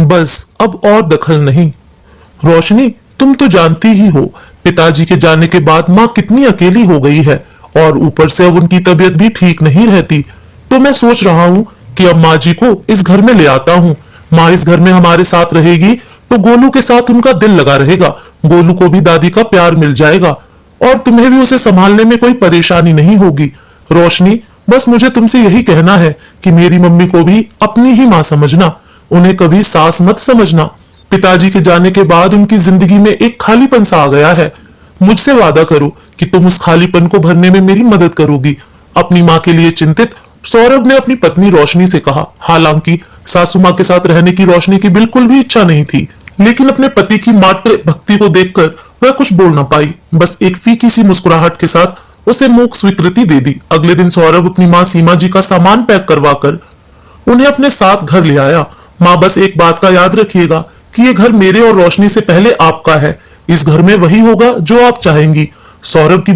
बस अब और दखल नहीं। रोशनी, तुम तो जानती ही हो पिताजी के जाने के बाद माँ कितनी अकेली हो गई है, और ऊपर से अब उनकी तबीयत भी ठीक नहीं रहती। तो मैं सोच रहा हूँ कि अब माँ जी को इस घर में ले आता हूँ। माँ इस घर में हमारे साथ रहेगी तो गोलू के साथ उनका दिल लगा रहेगा, गोलू को भी दादी का प्यार मिल जाएगा और तुम्हें भी उसे संभालने में कोई परेशानी नहीं होगी। रोशनी, बस मुझे तुमसे यही कहना है कि मेरी मम्मी को भी अपनी ही माँ समझना, उन्हें कभी सास मत समझना। पिताजी के जाने के बाद उनकी जिंदगी में एक खालीपन सा आ गया है। मुझसे वादा करो कि तुम उस खालीपन को भरने में मेरी मदद करोगी। अपनी माँ के लिए चिंतित सौरभ ने अपनी पत्नी रोशनी से कहा। हालांकि सासू माँ के साथ रहने की रोशनी की बिल्कुल भी इच्छा नहीं थी, लेकिन अपने पति की मात्र भक्ति को देखकर वह कुछ बोल न पाई। बस एक फीकी सी मुस्कुराहट के साथ उसे मूक स्वीकृति दे दी। अगले दिन सौरभ अपनी माँ सीमा जी का सामान पैक करवाकर उन्हें अपने साथ घर ले आया। माँ, बस एक बात का याद रखिएगा कि ये घर मेरे और रोशनी से पहले आपका है। इस घर में वही होगा जो आप चाहेंगी। सौरभ की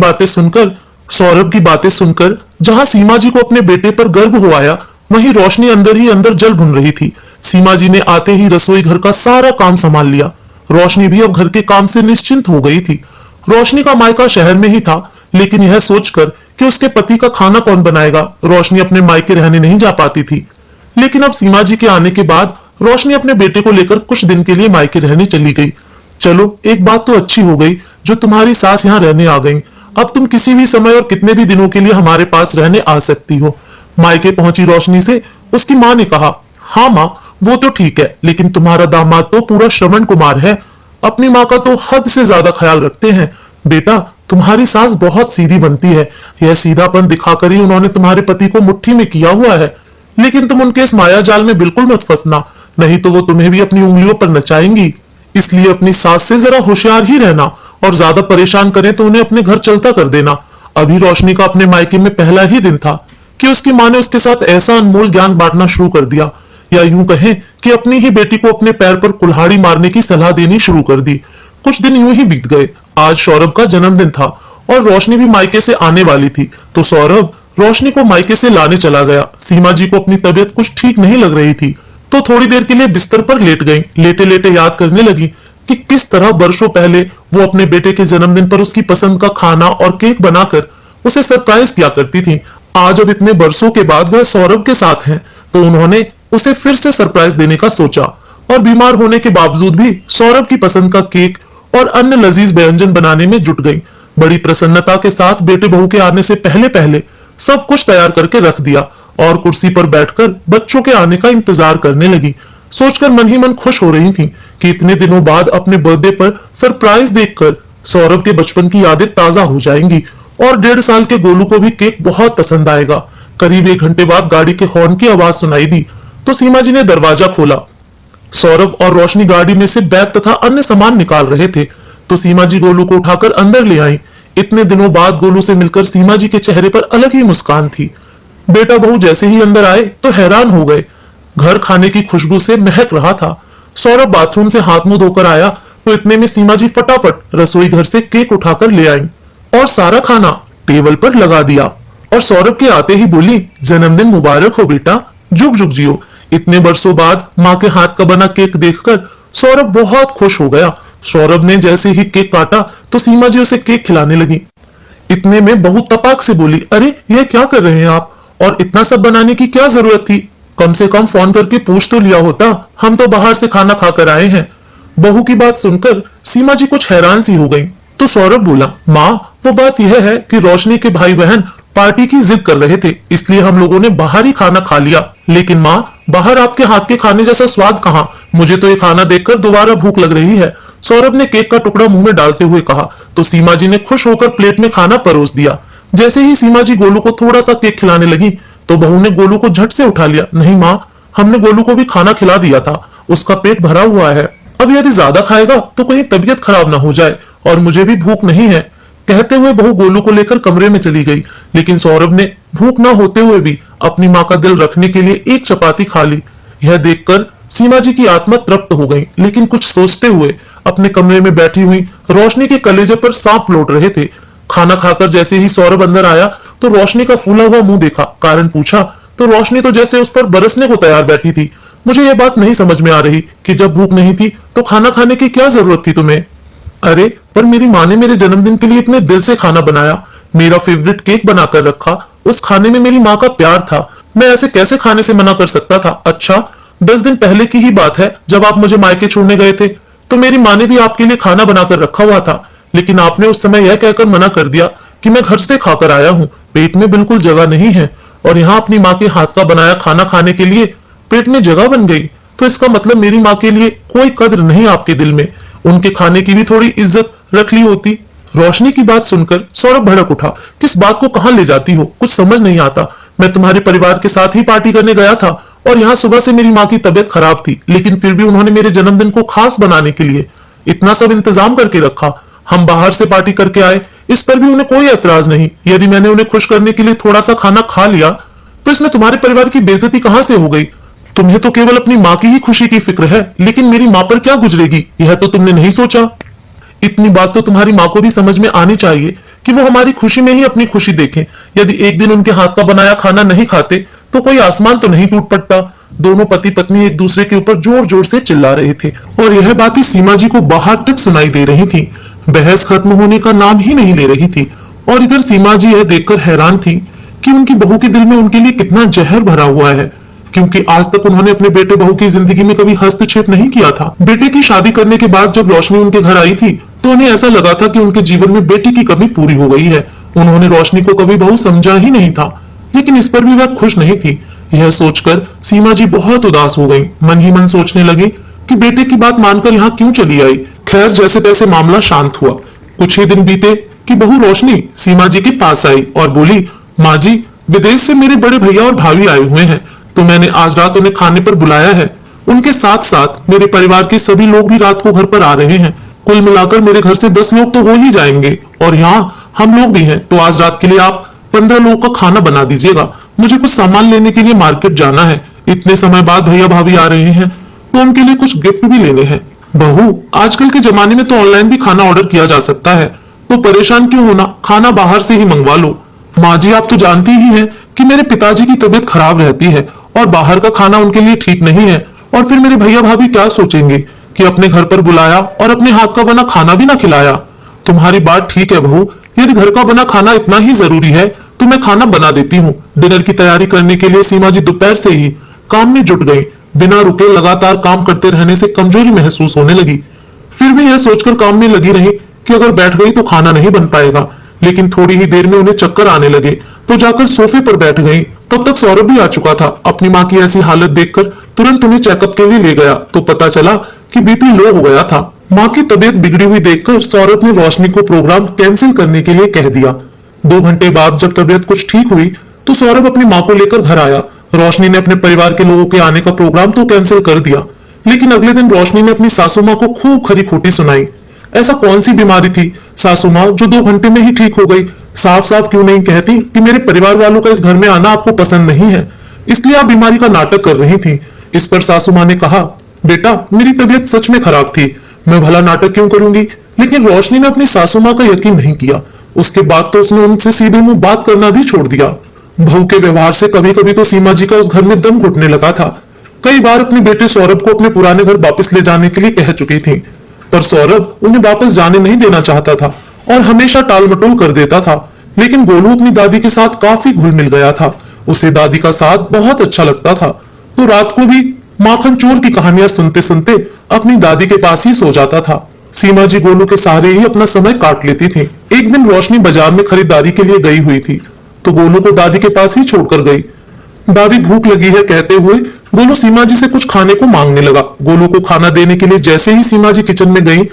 बातें सुनकर जहां सीमा जी को अपने बेटे पर गर्व हो आया, वहीं रोशनी अंदर ही अंदर जल भुन रही थी। सीमा जी ने आते ही रसोई घर का सारा काम संभाल लिया। रोशनी भी अब घर के काम से निश्चिंत हो गई थी। रोशनी का मायका शहर में ही था, लेकिन यह सोचकर कि उसके पति का खाना कौन बनाएगा, रोशनी अपने मायके रहने नहीं जा पाती थी। लेकिन अब सीमा जी के आने के बाद रोशनी अपने बेटे को लेकर कुछ दिन के लिए मायके रहने चली गई। चलो, एक बात तो अच्छी हो गई जो तुम्हारी सास यहाँ रहने आ गई। अब तुम किसी भी समय और कितने भी दिनों के लिए हमारे पास रहने आ सकती हो। मायके पहुंची रोशनी से उसकी माँ ने कहा, हाँ माँ, वो तो ठीक है, लेकिन तुम्हारा दामाद तो पूरा श्रवण कुमार है, अपनी माँ का तो हद से ज्यादा ख्याल रखते हैं। बेटा, तुम्हारी सास बहुत सीधी बनती है। यह सीधापन दिखाकर ही उन्होंने तुम्हारे पति को मुट्ठी में किया हुआ है। लेकिन तुम उनके इस माया जाल में बिल्कुल मत फंसना, नहीं तो वो तुम्हें भी अपनी उंगलियों पर नचाएंगी। इसलिए अपनी सास से जरा होशियार ही रहना, और ज्यादा परेशान करें तो उन्हें अपने घर चलता कर देना। अभी रोशनी का अपने मायके में पहला ही दिन था कि उसकी माँ ने उसके साथ ऐसा अनमोल ज्ञान बांटना शुरू कर दिया, या यूं कहें कि अपनी ही बेटी को अपने पैर पर कुल्हाड़ी मारने की सलाह देनी शुरू कर दी। कुछ दिन यूं ही बीत गए। आज सौरभ का जन्मदिन था और रोशनी भी मायके से आने वाली थी, तो सौरभ रोशनी को मायके से लाने चला गया। सीमा जी को अपनी तबीयत कुछ ठीक नहीं लग रही थी, तो थोड़ी देर के लिए बिस्तर पर लेट गई। लेटे लेटे याद करने लगी कि किस तरह वर्षों पहले वो अपने बेटे के जन्मदिन पर उसकी पसंद का खाना और केक बनाकर उसे सरप्राइज किया करती थी। आज अब इतने वर्षों के बाद वह सौरभ के साथ है, तो उन्होंने उसे फिर से सरप्राइज देने का सोचा, और बीमार होने के बावजूद भी सौरभ की पसंद का केक और अन्य लजीज व्यंजन बनाने में जुट गई। बड़ी प्रसन्नता के साथ बेटे बहू के आने से पहले पहले सब कुछ तैयार करके रख दिया और कुर्सी पर बैठकर बच्चों के आने का इंतजार करने लगी। सोचकर मन ही मन खुश हो रही थी कि इतने दिनों बाद अपने बर्थडे पर सरप्राइज देखकर सौरभ के बचपन की यादें ताजा हो जाएंगी, और 1.5 साल के गोलू को भी केक बहुत पसंद आएगा। करीब 1 घंटे बाद गाड़ी के हॉर्न की आवाज सुनाई दी, तो सीमा जी ने दरवाजा खोला। सौरभ और रोशनी गाड़ी में से बैग तथा अन्य सामान निकाल रहे थे, तो सीमा जी गोलू को उठाकर अंदर ले आई। इतने दिनों बाद गोलू से मिलकर सीमा जी के चेहरे पर अलग ही मुस्कान थी। बेटा बहू जैसे ही अंदर आए तो हैरान हो गए। घर खाने की खुशबू से महक रहा था। सौरभ बाथरूम से हाथ मुंह धोकर आया तो इतने में सीमा जी फटाफट रसोई घर से केक उठाकर ले आई और सारा खाना टेबल पर लगा दिया, और सौरभ के आते ही बोली, जन्मदिन मुबारक हो बेटा, जुग जुग जियो। इतने वर्षों बाद माँ के हाथ का बना केक देखकर सौरभ बहुत खुश हो गया। सौरभ ने जैसे ही केक काटा तो सीमा जी उसे केक खिलाने लगी। इतने में बहू तपाक से बोली, अरे यह क्या कर रहे हैं आप, और इतना सब बनाने की क्या जरूरत थी, कम से कम फोन करके पूछ तो लिया होता, हम तो बाहर से खाना खाकर आए हैं। बहू की बात सुनकर सीमा जी कुछ हैरान सी हो गई, तो सौरभ बोला, माँ वो बात यह है कि रोशनी के भाई बहन पार्टी की जिद कर रहे थे, इसलिए हम लोगों ने बाहर ही खाना खा लिया। लेकिन माँ, बाहर आपके हाथ के खाने जैसा स्वाद कहाँ, मुझे तो ये खाना देखकर दोबारा भूख लग रही है। सौरभ ने केक का टुकड़ा मुंह में डालते हुए कहा, तो सीमा जी ने खुश होकर प्लेट में खाना परोस दिया। जैसे ही सीमा जी गोलू को थोड़ा सा केक खिलाने लगी तो बहू ने गोलू को झट से उठा लिया। नहीं माँ, हमने गोलू को भी खाना खिला दिया था, उसका पेट भरा हुआ है, अब यदि ज्यादा खाएगा तो कहीं तबीयत खराब ना हो जाए, और मुझे भी भूख नहीं है। कहते हुए बहू गोलू को लेकर कमरे में चली गई, लेकिन सौरभ ने भूख ना होते हुए भी अपनी माँ का दिल रखने के लिए एक चपाती खा ली। यह देखकर सीमा जी की आत्मा तृप्त हो गई, लेकिन कुछ सोचते हुए अपने कमरे में बैठी हुई रोशनी के कलेजे पर सांप लौट रहे थे। खाना खाकर जैसे ही सौरभ अंदर आया तो रोशनी का फूला हुआ मुंह देखा, कारण पूछा तो रोशनी तो जैसे उस पर बरसने को तैयार बैठी थी। मुझे ये बात नहीं समझ में आ रही कि जब भूख नहीं थी तो खाना खाने की क्या जरूरत थी तुम्हें। अरे पर मेरी माँ ने मेरे जन्मदिन के लिए इतने दिल से खाना बनाया, मेरा फेवरेट केक बनाकर रखा, उस खाने में मेरी माँ का प्यार था, मैं ऐसे कैसे खाने से मना कर सकता था। अच्छा 10 दिन पहले की ही बात है, जब आप मुझे मायके छोड़ने गए थे तो मेरी माँ ने भी आपके लिए खाना बनाकर रखा हुआ था, लेकिन आपने उस समय यह कहकर मना कर दिया कि मैं घर से खाकर आया हूँ, पेट में बिल्कुल जगह नहीं है। और यहाँ अपनी माँ के हाथ का बनाया खाना खाने के लिए पेट में जगह बन गई, तो इसका मतलब मेरी माँ के लिए कोई कद्र नहीं आपके दिल में, उनके खाने की भी थोड़ी इज्जत रख ली होती। रोशनी की बात सुनकर सौरभ भड़क उठा। किस बात को कहां ले जाती हो, कुछ समझ नहीं आता। मैं तुम्हारे परिवार के साथ ही पार्टी करने गया था और यहाँ सुबह से मेरी माँ की तबीयत खराब थी, लेकिन फिर भी उन्होंने मेरे जन्मदिन को खास बनाने के लिए इतना सब इंतजाम करके रखा। हम बाहर से पार्टी करके आए, इस पर भी उन्हें कोई ऐतराज नहीं। यदि मैंने उन्हें खुश करने के लिए थोड़ा सा खाना खा लिया तो इसमें तुम्हारे परिवार की बेइज्जती कहां से हो गई। तुम्हें तो केवल अपनी माँ की ही खुशी की फिक्र है, लेकिन मेरी माँ पर क्या गुजरेगी यह तो तुमने नहीं सोचा। इतनी बात तो तुम्हारी माँ को भी समझ में आनी चाहिए कि वो हमारी खुशी में ही अपनी खुशी देखें। यदि एक दिन उनके हाथ का बनाया खाना नहीं खाते तो कोई आसमान तो नहीं टूट पड़ता। दोनों पति पत्नी एक दूसरे के ऊपर जोर जोर से चिल्ला रहे थे और यह बातें सीमा जी को बाहर तक सुनाई दे रही थी। बहस खत्म होने का नाम ही नहीं ले रही थी और इधर सीमा जी यह देखकर हैरान थी कि उनकी बहू के दिल में उनके लिए कितना जहर भरा हुआ है, क्योंकि आज तक उन्होंने अपने बेटे बहू की जिंदगी में कभी हस्तक्षेप नहीं किया था। बेटे की शादी करने के बाद जब रोशनी उनके घर आई थी तो उन्हें ऐसा लगा था कि उनके जीवन में बेटी की कमी पूरी हो गई है। उन्होंने रोशनी को कभी बहू समझा ही नहीं था, लेकिन इस पर भी वह खुश नहीं थी। यह सोचकर सीमा जी बहुत उदास हो गई, मन ही मन सोचने लगी कि बेटे की बात मानकर यहाँ क्यों चली आई। खैर जैसे तैसे मामला शांत हुआ। कुछ ही दिन बीते कि बहू रोशनी सीमा जी के पास आई और बोली, माँ जी विदेश से मेरे बड़े भैया और भाभी आए हुए हैं, तो मैंने आज रात उन्हें खाने पर बुलाया है। उनके साथ साथ मेरे परिवार के सभी लोग भी रात को घर पर आ रहे हैं। कुल मिलाकर मेरे घर से 10 लोग तो हो ही जाएंगे और यहाँ हम लोग भी हैं, तो आज रात के लिए आप 15 लोगों का खाना बना दीजिएगा। मुझे कुछ सामान लेने के लिए मार्केट जाना है। इतने समय बाद भैया भाभी आ रहे हैं तो उनके लिए कुछ गिफ्ट भी लेने हैं। बहू आजकल के जमाने में तो ऑनलाइन भी खाना ऑर्डर किया जा सकता है, तो परेशान क्यों होना, खाना बाहर से ही मंगवा लो। माँ जी आप तो जानती ही हैं कि मेरे पिताजी की तबीयत खराब रहती है और बाहर का खाना उनके लिए ठीक नहीं है, और फिर मेरे भैया भाभी क्या सोचेंगे कि अपने घर पर बुलाया और अपने हाथ का बना खाना भी ना खिलाया। तुम्हारी बात ठीक है बहू, यदि घर का बना खाना इतना ही जरूरी है तो मैं खाना बना देती हूँ। डिनर की तैयारी करने के लिए सीमा जी दोपहर से ही काम में जुट गई। बिना रुके लगातार काम करते रहने से कमजोरी महसूस होने लगी। फिर भी यह सोचकर काम में लगी रही कि अगर बैठ गई तो खाना नहीं बन पाएगा, लेकिन थोड़ी ही देर में उन्हें चक्कर आने लगे तो जाकर सोफे पर बैठ गई। तब तक सौरभ भी आ चुका था। अपनी माँ की ऐसी हालत देखकर तुरंत उन्हें चेकअप के लिए ले गया तो पता चला कि बीपी लो हो गया था। माँ की तबीयत बिगड़ी हुई देखकर सौरभ ने रोशनी को प्रोग्राम कैंसिल करने के लिए कह दिया। 2 घंटे बाद जब तबीयत कुछ ठीक हुई तो सौरभ अपनी माँ को लेकर घर आया। रोशनी ने अपने परिवार के लोगों के आने का प्रोग्राम तो कैंसिल कर दिया, लेकिन अगले दिन रोशनी ने अपनी सासू माँ को खूब खरी खोटी सुनाई। ऐसा कौन सी बीमारी थी सासू माँ जो 2 घंटे में ही ठीक हो गई? साफ साफ क्यों नहीं कहती कि मेरे परिवार वालों का इस घर में आना आपको पसंद नहीं है, इसलिए आप बीमारी का नाटक कर रही थी। इस पर सासू माँ ने कहा, बेटा मेरी तबीयत सच में खराब थी, मैं भला नाटक क्यों करूंगी। लेकिन रोशनी ने अपनी सासू माँ का यकीन नहीं किया। उसके बाद तो उसने उनसे सीधे मुंह बात करना भी छोड़ दिया। बहू के व्यवहार से कभी कभी तो सीमा जी का उस घर में दम घुटने लगा था। कई बार अपने बेटे सौरभ को अपने पुराने घर वापस ले जाने के लिए कह चुकी थी, पर सौरभ उन्हें वापस जाने नहीं देना चाहता था और हमेशा टाल मटोल कर देता था। लेकिन गोलू अपनी दादी के साथ काफी घुल मिल गया था। उसे दादी का साथ बहुत अच्छा लगता था, तो रात को भी माखन चोर की कहानियां सुनते सुनते अपनी दादी के पास ही सो जाता था। सीमा जी गोलू के सहारे ही अपना समय काट लेती थी। एक दिन रोशनी बाजार में खरीदारी के लिए गई हुई थी तो गोलू को दादी के पास ही छोड़कर गई। दादी भूख लगी है कहते हुए गोलू सीमा जी से कुछ खाने को मांगने लगा। गोलू को खाना देने के लिए जैसे ही सीमा जी किचन में गई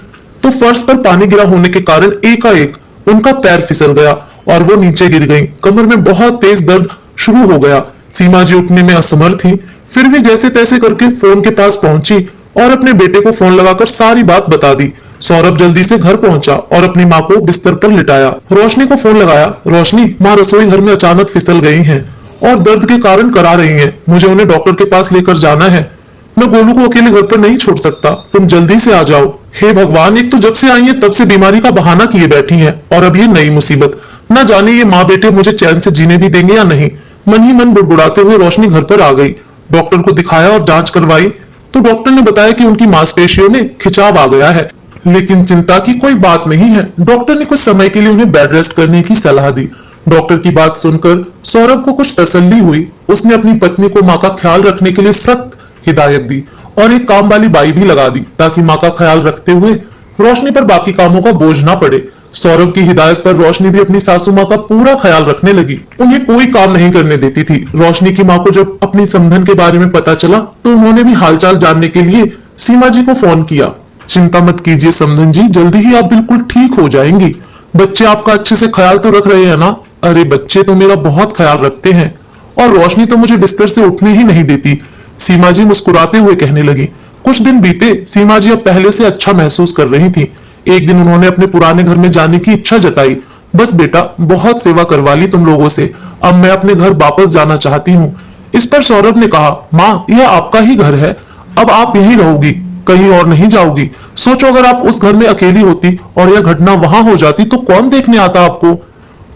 तो फर्श पर पानी गिरा होने के कारण एकाएक उनका पैर फिसल गया और वो नीचे गिर गई। कमर में बहुत तेज दर्द शुरू हो गया। सीमा जी उठने में असमर्थ थी, फिर भी जैसे तैसे करके फोन के पास पहुंची और अपने बेटे को फोन लगाकर सारी बात बता दी। सौरभ जल्दी से घर पहुंचा और अपनी माँ को बिस्तर पर लिटाया। रोशनी को फोन लगाया, रोशनी माँ रसोई घर में अचानक फिसल गई हैं और दर्द के कारण करा रही हैं। मुझे उन्हें डॉक्टर के पास लेकर जाना है। मैं गोलू को अकेले घर पर नहीं छोड़ सकता, तुम जल्दी से आ जाओ। हे भगवान, एक तो जब से आई है तब से बीमारी का बहाना किए बैठी हैं और अब ये नई मुसीबत। न जाने ये माँ बेटे मुझे चैन से जीने भी देंगे या नहीं। मन ही मन बुड़बुड़ाते हुए रोशनी घर पर आ गई डॉक्टर को दिखाया और जांच करवाई तो डॉक्टर ने बताया कि उनकी मांसपेशियों में खिंचाव आ गया है। लेकिन चिंता की कोई बात नहीं है। डॉक्टर ने कुछ समय के लिए उन्हें बेड रेस्ट करने की सलाह दी। डॉक्टर की बात सुनकर सौरभ को कुछ तसल्ली हुई। उसने अपनी पत्नी को मां का ख्याल रखने के लिए सख्त हिदायत दी और एक काम वाली बाई भी लगा दी ताकि मां का ख्याल रखते हुए रोशनी पर बाकी कामों का बोझ ना पड़े। सौरभ की हिदायत पर रोशनी भी अपनी सासू मां का पूरा ख्याल रखने लगी। उन्हें कोई काम नहीं करने देती थी। रोशनी की मां को जब अपनी समधन के बारे में पता चला तो उन्होंने भी हालचाल जानने के लिए सीमा जी को फोन किया। चिंता मत कीजिए समधन जी, जल्दी ही आप बिल्कुल ठीक हो जाएंगी। बच्चे आपका अच्छे से ख्याल तो रख रहे हैं ना? अरे बच्चे तो मेरा बहुत ख्याल रखते हैं और रोशनी तो मुझे बिस्तर से उठने ही नहीं देती, सीमा जी मुस्कुराते हुए कहने लगी। कुछ दिन बीते, सीमा जी अब पहले से अच्छा महसूस कर रही थी। एक दिन उन्होंने अपने पुराने घर में जाने की इच्छा जताई। बस बेटा, बहुत सेवा करवा ली तुम लोगों से, अब मैं अपने घर वापस जाना चाहती हूँ। इस पर सौरभ ने कहा, माँ यह आपका ही घर है, अब आप यहीं रहोगी, कहीं और नहीं जाओगी। सोचो अगर आप उस घर में अकेली होती और यह घटना वहां हो जाती तो कौन देखने आता आपको।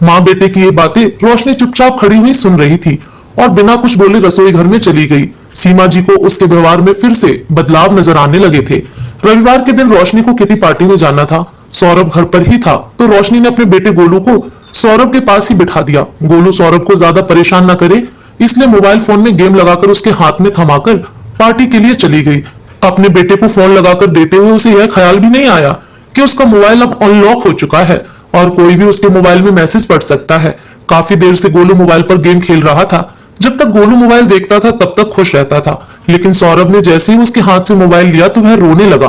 माँ बेटे की ये बातें रोशनी चुपचाप खड़ी हुई सुन रही थी और बिना कुछ बोले रसोई घर में चली गई। सीमा जी को उसके व्यवहार में फिर से बदलाव नजर आने लगे थे। रविवार के दिन रोशनी को किटी पार्टी में जाना था। सौरभ घर पर ही था तो रोशनी ने अपने बेटे गोलू को सौरभ के पास ही बिठा दिया। गोलू सौरभ को ज्यादा परेशान न करे इसलिए मोबाइल फोन में गेम लगाकर उसके हाथ में थमाकर पार्टी के लिए चली गई। अपने बेटे को फोन लगाकर देते हुए उसे यह ख्याल भी नहीं आया कि उसका मोबाइल अब अनलॉक हो चुका है और कोई भी उसके मोबाइल में मैसेज पढ़ सकता है। काफी देर से गोलू मोबाइल पर गेम खेल रहा था। जब तक गोलू मोबाइल देखता था तब तक खुश रहता था, लेकिन सौरभ ने जैसे ही उसके हाथ से मोबाइल लिया तो वह रोने लगा।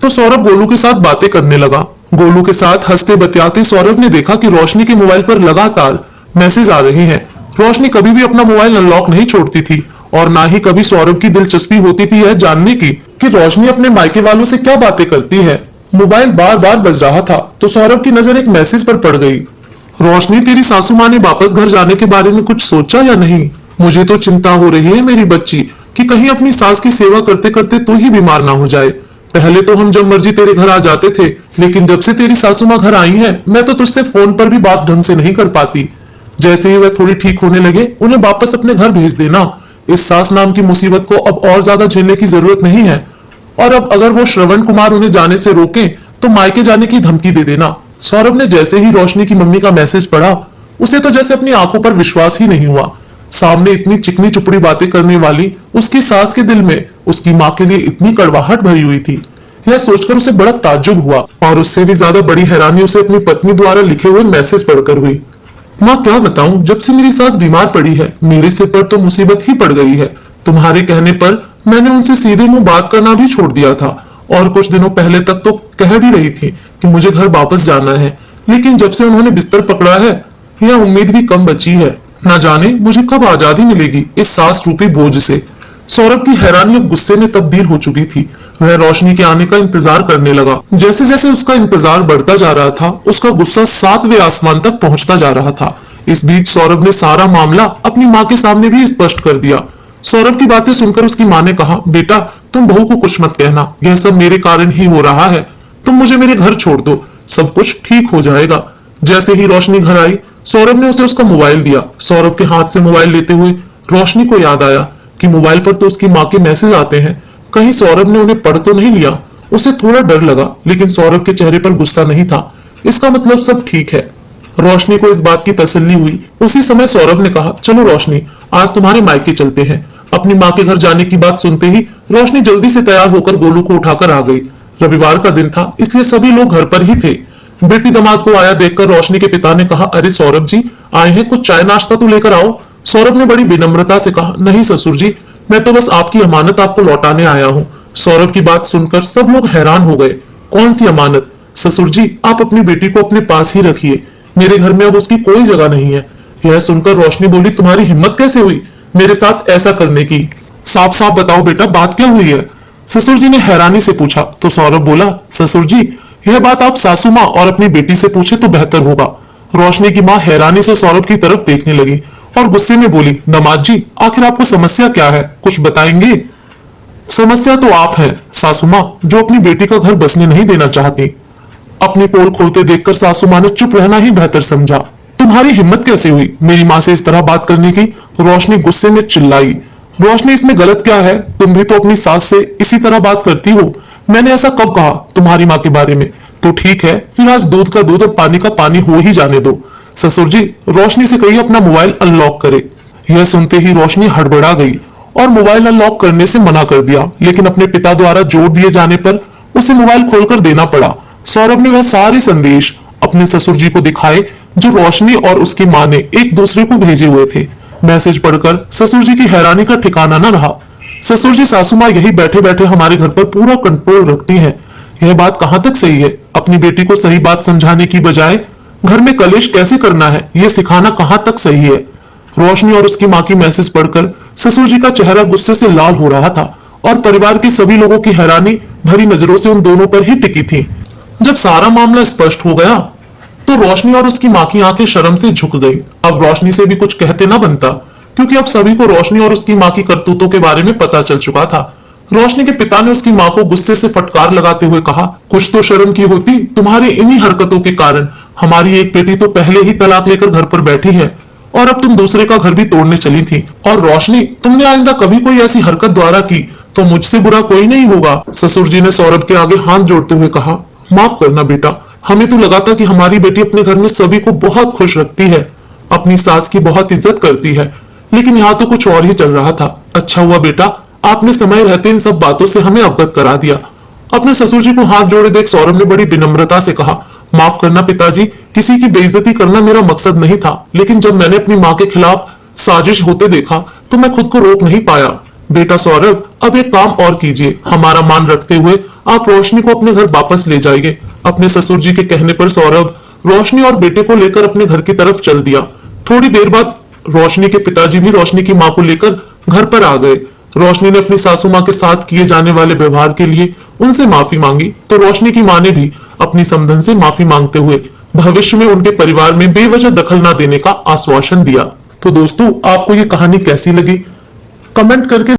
तो सौरभ गोलू के साथ बातें करने लगा। गोलू के साथ हंसते बतियाते सौरभ ने देखा कि रोशनी के मोबाइल पर लगातार मैसेज आ रहे हैं। रोशनी कभी भी अपना मोबाइल अनलॉक नहीं छोड़ती थी और ना ही कभी सौरभ की दिलचस्पी होती थी यह जानने की कि रोशनी अपने मायके वालों से क्या बातें करती है। मोबाइल बार बार बज रहा था तो सौरभ की नजर एक मैसेज पर पड़ गई। रोशनी, तेरी सासू माँ ने वापस घर जाने के बारे में कुछ सोचा या नहीं? मुझे तो चिंता हो रही है मेरी बच्ची कि कहीं अपनी सास की सेवा करते करते तू ही बीमार ना हो जाए। पहले तो हम जब मर्जी तेरे घर आ जाते थे, लेकिन जब से तेरी सासू माँ घर आई है मैं तो तुझसे फोन पर भी बात ढंग से नहीं कर पाती। जैसे ही वह थोड़ी ठीक होने लगे उन्हें वापस अपने घर भेज देना। इस सास नाम की मुसीबत को अब और ज्यादा झेलने की जरूरत नहीं है। और अब अगर वो श्रवण कुमार उन्हें जाने से रोके तो मायके जाने की धमकी दे देना। सौरभ ने जैसे ही रोशनी की मम्मी का मैसेज पढ़ा उसे तो जैसे अपनी आंखों पर विश्वास ही नहीं हुआ। सामने इतनी चिकनी चुपड़ी बातें करने वाली उसकी सास के दिल में उसकी माँ के लिए इतनी कड़वाहट भरी हुई थी। यह सोचकर उसे बड़ा ताज्जुब हुआ और उससे भी ज्यादा बड़ी हैरानी उसे अपनी पत्नी द्वारा लिखे हुए मैसेज पढ़कर हुई। माँ क्या बताऊं, जब से मेरी सास बीमार पड़ी है मेरे सिर पर तो मुसीबत ही पड़ गई है। तुम्हारे कहने पर मैंने उनसे सीधे मुंह बात करना भी छोड़ दिया था और कुछ दिनों पहले तक तो कह भी रही थी कि मुझे घर वापस जाना है, लेकिन जब से उन्होंने बिस्तर पकड़ा है यह उम्मीद भी कम बची है। ना जाने मुझे कब आजादी मिलेगी इस सास रूपी बोझ से। सौरभ की हैरानी अब गुस्से में तब्दील हो चुकी थी। वह रोशनी के आने का इंतजार करने लगा। जैसे जैसे उसका इंतजार बढ़ता जा रहा था उसका गुस्सा 7वें आसमान तक पहुंचता जा रहा था। इस बीच सौरभ ने सारा मामला अपनी माँ के सामने भी स्पष्ट कर दिया। सौरभ की बातें सुनकर उसकी माँ ने कहा, बेटा तुम बहू को कुछ मत कहना, यह सब मेरे कारण ही हो रहा है। तुम मुझे मेरे घर छोड़ दो, सब कुछ ठीक हो जाएगा। जैसे ही रोशनी घर आई सौरभ ने उसे उसका मोबाइल दिया। सौरभ के हाथ से मोबाइल लेते हुए रोशनी को याद आया कि मोबाइल पर तो उसकी माँ के मैसेज आते हैं, कहीं सौरभ ने उन्हें पढ़ तो नहीं लिया। उसे थोड़ा डर लगा, लेकिन सौरभ के चेहरे पर गुस्सा नहीं था। इसका मतलब सब ठीक है। रोशनी को इस बात की तसल्ली हुई। उसी समय सौरभ ने कहा, चलो रोशनी आज तुम्हारे मायके चलते हैं। अपनी माँ के घर जाने की बात सुनते ही रोशनी जल्दी से तैयार होकर गोलू को उठाकर आ गई। रविवार का दिन था इसलिए सभी लोग घर पर ही थे। बेटी दामाद को आया देखकर रोशनी के पिता ने कहा, अरे सौरभ जी आए हैं, कुछ चाय नाश्ता तो लेकर आओ। सौरभ ने बड़ी विनम्रता से कहा, नहीं ससुर जी, मैं तो बस आपकी अमानत आपको लौटाने आया हूँ। सौरभ की बात सुनकर सब लोग हैरान हो गए। कौन सी अमानत? ससुर जी आप अपनी बेटी को अपने पास ही रखिए, मेरे घर में अब उसकी कोई जगह नहीं है। यह सुनकर रोशनी बोली, तुम्हारी हिम्मत कैसे हुई मेरे साथ ऐसा करने की? साफ साफ बताओ बेटा, बात क्या हुई है? ससुर जी ने हैरानी से पूछा तो सौरभ बोला, ससुर जी यह बात आप सासू माँ और अपनी बेटी से पूछे तो बेहतर होगा। रोशनी की माँ हैरानी से सौरभ की तरफ देखने लगी और गुस्से में बोली, दामाद जी आखिर आपको समस्या क्या है, कुछ बताएंगे? समस्या तो आप हैं सासू माँ, जो अपनी बेटी का घर बसने नहीं देना चाहती। अपनी पोल खोलते देखकर सासू माँ ने चुप रहना ही बेहतर समझा। तुम्हारी हिम्मत कैसे हुई मेरी माँ से इस तरह बात करने की? रोशनी गुस्से में चिल्लाई। रोशनी, इसमें गलत क्या है? तुम भी तो अपनी सास से इसी तरह बात करती हो। मैंने ऐसा कब कहा तुम्हारी माँ के बारे में? तो ठीक है, फिर आज दूध का दूध और पानी का पानी हो ही जाने दो। ससुर जी, रोशनी से कहिए अपना मोबाइल अनलॉक करे। यह सुनते ही रोशनी हड़बड़ा गई और मोबाइल अनलॉक करने से मना कर दिया, लेकिन अपने पिता द्वारा जोर दिए जाने पर उसे मोबाइल खोलकर देना पड़ा। सौरभ ने वह सारे संदेश अपने ससुर जी को दिखाए जो रोशनी और उसकी माँ ने एक दूसरे को भेजे हुए थे। मैसेज पढ़कर ससुर जी की हैरानी का ठिकाना न रहा। ससुर जी, सासू माँ यही बैठे बैठे हमारे घर पर पूरा कंट्रोल रखती हैं। यह बात कहाँ तक सही है? अपनी बेटी को सही बात समझाने की बजाय घर में कलेश कैसे करना है यह सिखाना कहाँ तक सही है? रोशनी और उसकी माँ की मैसेज पढ़कर ससुर जी का चेहरा गुस्से से लाल हो रहा था और परिवार के सभी लोगों की हैरानी भरी नजरों से उन दोनों पर ही टिकी थी। जब सारा मामला स्पष्ट हो गया तो रोशनी और उसकी माँ की आंखें शर्म से झुक गई। अब रोशनी से भी कुछ कहते ना बनता, क्योंकि अब सभी को रोशनी और उसकी माँ की करतूतों के बारे में पता चल चुका था। रोशनी के पिता ने उसकी माँ को गुस्से से फटकार लगाते हुए कहा, कुछ तो शर्म की होती, तुम्हारी इन्हीं हरकतों के कारण हमारी एक बेटी तो पहले ही तलाक लेकर घर पर बैठी है और अब तुम दूसरे का घर भी तोड़ने चली थी। और रोशनी, तुमने आइंदा कभी कोई ऐसी हरकत द्वारा की तो मुझसे बुरा कोई नहीं होगा। ससुर जी ने सौरभ के आगे हाथ जोड़ते हुए कहा, माफ करना बेटा, हमें तो लगा था कि हमारी बेटी अपने घर में सभी को बहुत खुश रखती है, अपनी सास की बहुत इज्जत करती है, लेकिन यहाँ तो कुछ और ही चल रहा था। अच्छा हुआ बेटा, आपने समय रहते इन सब बातों से हमें अवगत करा दिया। अपने ससुर जी को हाथ जोड़े देख सौरभ ने बड़ी विनम्रता से कहा, माफ करना पिताजी, किसी की बेइज्जती करना मेरा मकसद नहीं था, लेकिन जब मैंने अपनी माँ के खिलाफ साजिश होते देखा तो मैं खुद को रोक नहीं पाया। बेटा सौरभ, अब एक काम और कीजिए, हमारा मान रखते हुए आप रोशनी को अपने घर वापस ले जाइए। अपने ससुर जी के कहने पर सौरभ रोशनी और बेटे को लेकर अपने घर की तरफ चल दिया। थोड़ी देर बाद रोशनी के पिताजी भी रोशनी की माँ को लेकर घर पर आ गए। रोशनी ने अपनी सासू माँ के साथ किए जाने वाले व्यवहार के लिए उनसे माफी मांगी, तो रोशनी की माँ ने भी अपनी समधन से माफी मांगते हुए भविष्य में उनके परिवार में बेवजह दखल न देने का आश्वासन दिया। तो दोस्तों, आपको ये कहानी कैसी लगी कमेंट करके